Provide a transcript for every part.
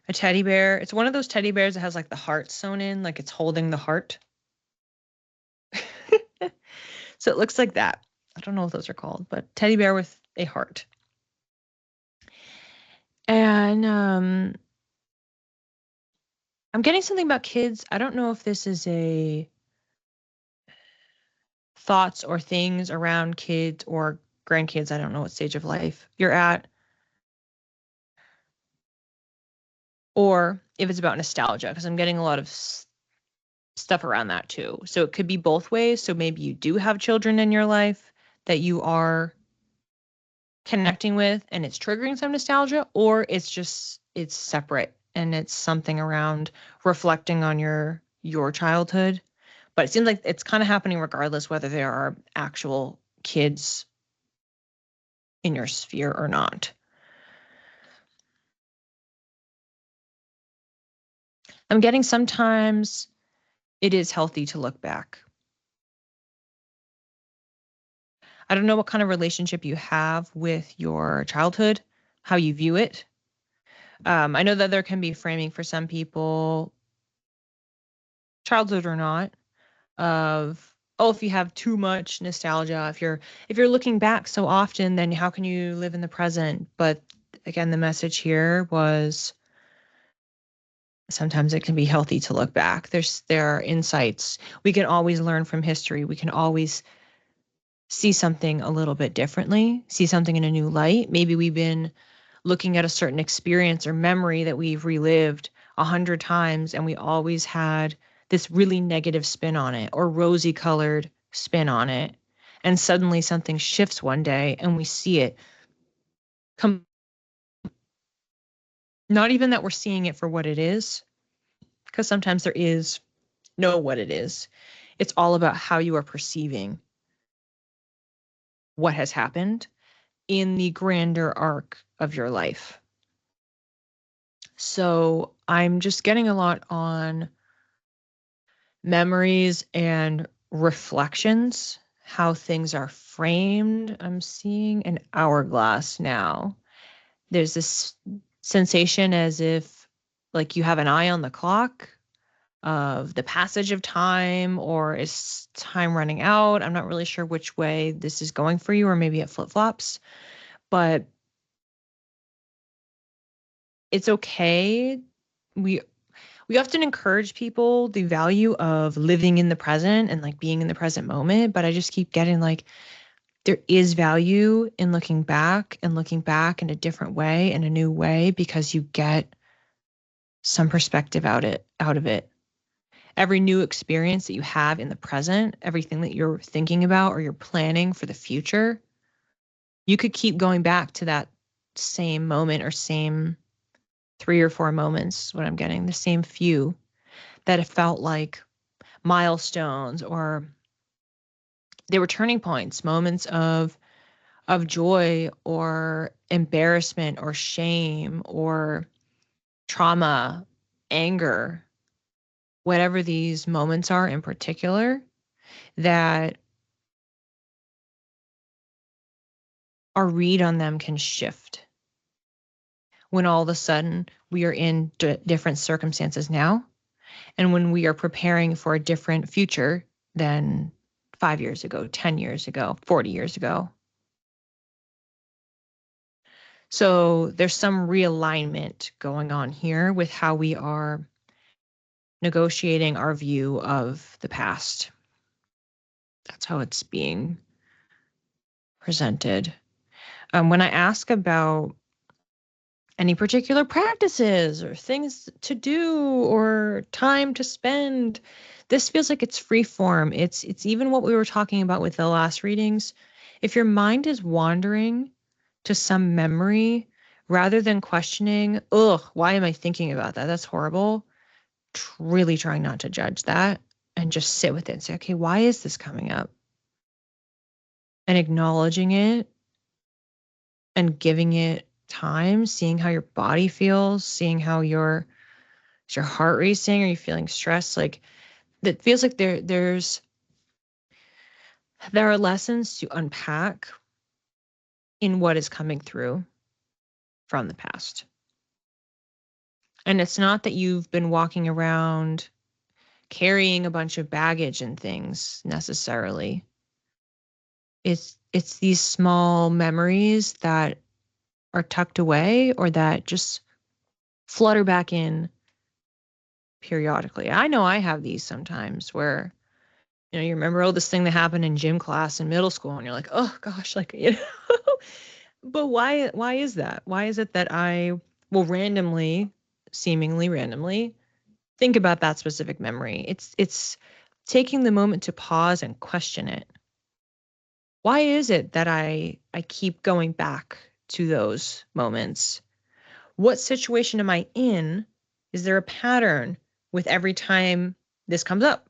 a teddy bear. It's one of those teddy bears that has like the heart sewn in, like it's holding the heart. So it looks like that. I don't know what those are called, but teddy bear with a heart. And I'm getting something about kids. I don't know if this is a thoughts or things around kids or grandkids. I don't know what stage of life you're at. Or if it's about nostalgia, because I'm getting a lot of stuff around that too. So it could be both ways. So maybe you do have children in your life that you are connecting with and it's triggering some nostalgia, or it's separate and it's something around reflecting on your childhood. But it seems like it's kind of happening regardless whether there are actual kids in your sphere or not. I'm getting sometimes it is healthy to look back. I don't know what kind of relationship you have with your childhood, how you view it. I know that there can be framing for some people, childhood or not, of if you have too much nostalgia, if you're looking back so often, then how can you live in the present? But again, the message here was sometimes it can be healthy to look back. There are insights. We can always learn from history. We can always see something a little bit differently, see something in a new light. Maybe we've been looking at a certain experience or memory that we've relived 100 times and we always had this really negative spin on it or rosy colored spin on it. And suddenly something shifts one day and we see it. Not even that we're seeing it for what it is, because sometimes there is no what it is. It's all about how you are perceiving what has happened in the grander arc of your life. So I'm just getting a lot on memories and reflections, how things are framed. I'm seeing an hourglass now. There's this sensation as if like you have an eye on the clock of the passage of time, or is time running out? I'm not really sure which way this is going for you, or maybe it flip-flops, but it's okay. We we often encourage people the value of living in the present and like being in the present moment, but I just keep getting like there is value in looking back in a different way, in a new way, because you get some perspective out of it. Every new experience that you have in the present, everything that you're thinking about or you're planning for the future, you could keep going back to that same moment or same 3 or 4 moments, what I'm getting, the same few that it felt like milestones, or they were turning points, moments of joy or embarrassment or shame or trauma, anger, whatever these moments are in particular, that our read on them can shift when all of a sudden we are in different circumstances now, and when we are preparing for a different future than 5 years ago, 10 years ago, 40 years ago. So there's some realignment going on here with how we are negotiating our view of the past. That's how it's being presented. When I ask about any particular practices or things to do or time to spend, this feels like it's free form. It's even what we were talking about with the last readings. If your mind is wandering to some memory rather than questioning, why am I thinking about that? That's horrible. Really trying not to judge that and just sit with it and say, okay, why is this coming up? And acknowledging it and giving it time, seeing how your body feels, seeing how is your heart racing? Are you feeling stressed? Like it feels like there are lessons to unpack in what is coming through from the past. And it's not that you've been walking around carrying a bunch of baggage and things necessarily. It's these small memories that are tucked away or that just flutter back in periodically. I know I have these sometimes where, you remember, oh, this thing that happened in gym class in middle school, and you're like, oh gosh, like, but why is that? Why is it that I will randomly, seemingly randomly, think about that specific memory? It's taking the moment to pause and question it. Why is it that I keep going back to those moments? What situation am I in? Is there a pattern with every time this comes up?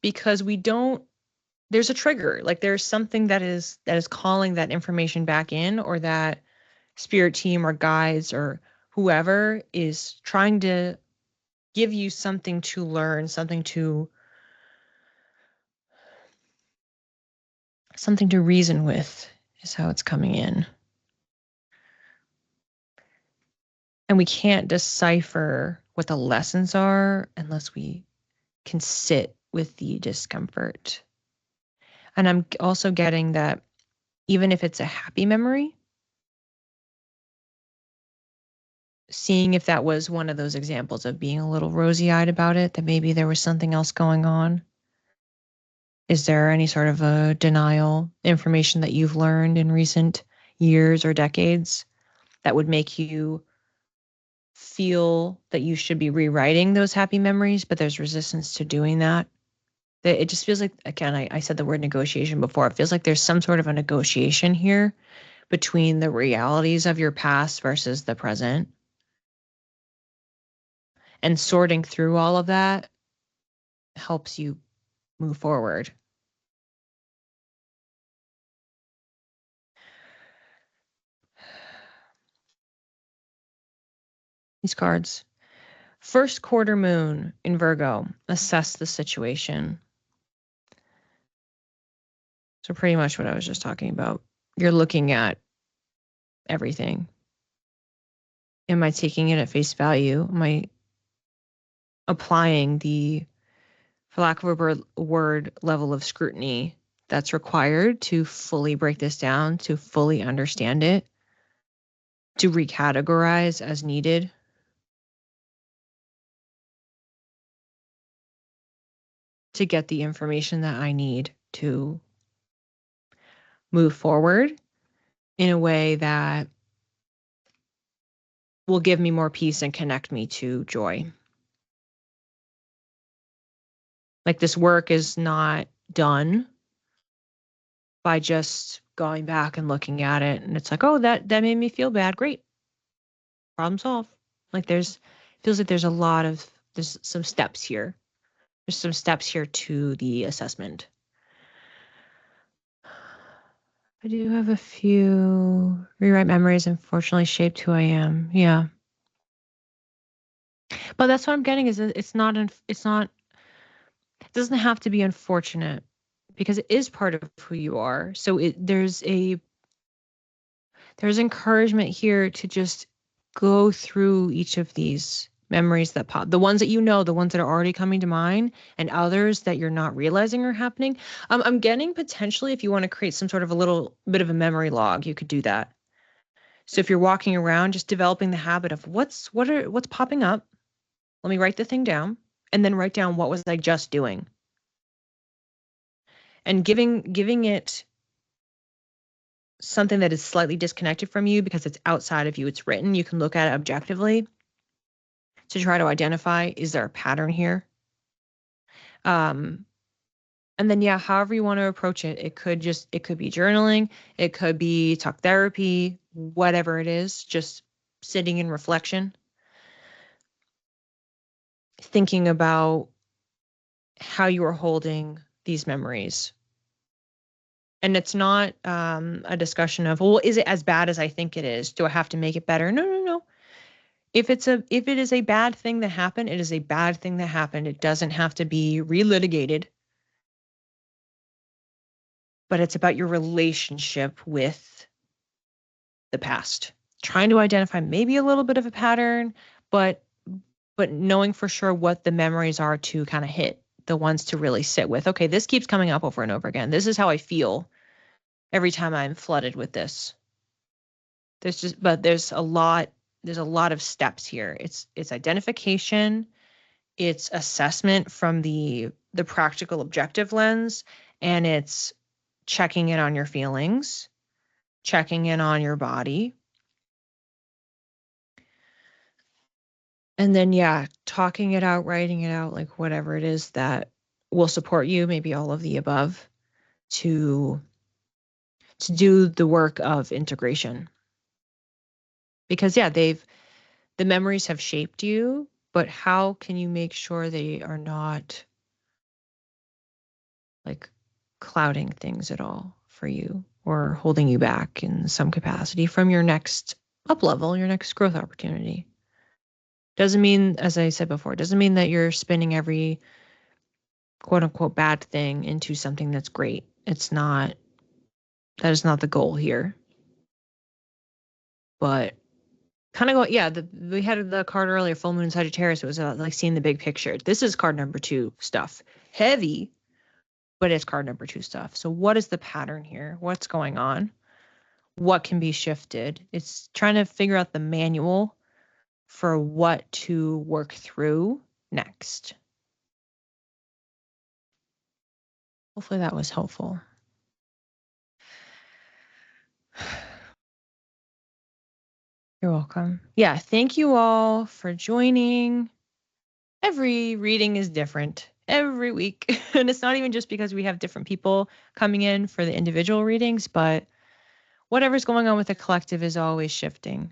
Because there's a trigger, like there's something that is calling that information back in, or that spirit team or guides or whoever is trying to give you something to learn, something to reason with, is how it's coming in. And we can't decipher what the lessons are unless we can sit with the discomfort. And I'm also getting that even if it's a happy memory, seeing if that was one of those examples of being a little rosy-eyed about it, that maybe there was something else going on. Is there any sort of a denial information that you've learned in recent years or decades that would make you feel that you should be rewriting those happy memories, but there's resistance to doing that? That it just feels like, again, I said the word negotiation before. It feels like there's some sort of a negotiation here between the realities of your past versus the present. And sorting through all of that helps you move forward. These cards. First quarter moon in Virgo. Assess the situation. So pretty much what I was just talking about. You're looking at everything. Am I taking it at face value? Am I applying the, for lack of a word, level of scrutiny that's required to fully break this down, to fully understand it, to recategorize as needed? To get the information that I need to move forward in a way that will give me more peace and connect me to joy. Like, this work is not done by just going back and looking at it and it's like, oh, that made me feel bad. Great. Problem solved. Like, feels like there's some steps here. There's some steps here to the assessment. I do have a few rewrite memories, unfortunately shaped who I am. Yeah. But that's what I'm getting, is it doesn't have to be unfortunate, because it is part of who you are. So there's encouragement here to just go through each of these memories that pop, the ones that the ones that are already coming to mind, and others that you're not realizing are happening. I'm getting, potentially, if you want to create some sort of a little bit of a memory log, you could do that. So if you're walking around, just developing the habit of what's popping up. Let me write the thing down, and then write down what was I just doing. And giving it something that is slightly disconnected from you because it's outside of you. It's written. You can look at it objectively to try to identify, is there a pattern here? And then, yeah, however you want to approach it. It could be journaling. It could be talk therapy, whatever it is, just sitting in reflection, thinking about how you are holding these memories. And it's not a discussion of, well, is it as bad as I think it is? Do I have to make it better? No, no, no. If it is a bad thing that happened, it is a bad thing that happened. It doesn't have to be relitigated. But it's about your relationship with the past. trying to identify maybe a little bit of a pattern, but knowing for sure what the memories are to kind of hit, the ones to really sit with. Okay, this keeps coming up over and over again. This is how I feel every time I'm flooded with this. There's a lot of steps here. It's identification, it's assessment from the practical objective lens, and it's checking in on your feelings, checking in on your body. And then, yeah, talking it out, writing it out, like whatever it is that will support you, maybe all of the above, to do the work of integration. Because yeah, the memories have shaped you, but how can you make sure they are not like clouding things at all for you or holding you back in some capacity from your next up level, your next growth opportunity? Doesn't mean, as I said before, doesn't mean that you're spinning every quote unquote bad thing into something that's great. It's not, that is not the goal here. But kind of go, yeah, we had the card earlier, full moon Sagittarius. It was like seeing the big picture. This is card number 2 stuff. Heavy, but it's card number 2 stuff. So what is the pattern here? What's going on? What can be shifted? It's trying to figure out the manual for what to work through next. Hopefully that was helpful. You're welcome. Yeah, thank you all for joining. Every reading is different every week. And it's not even just because we have different people coming in for the individual readings, but whatever's going on with the collective is always shifting.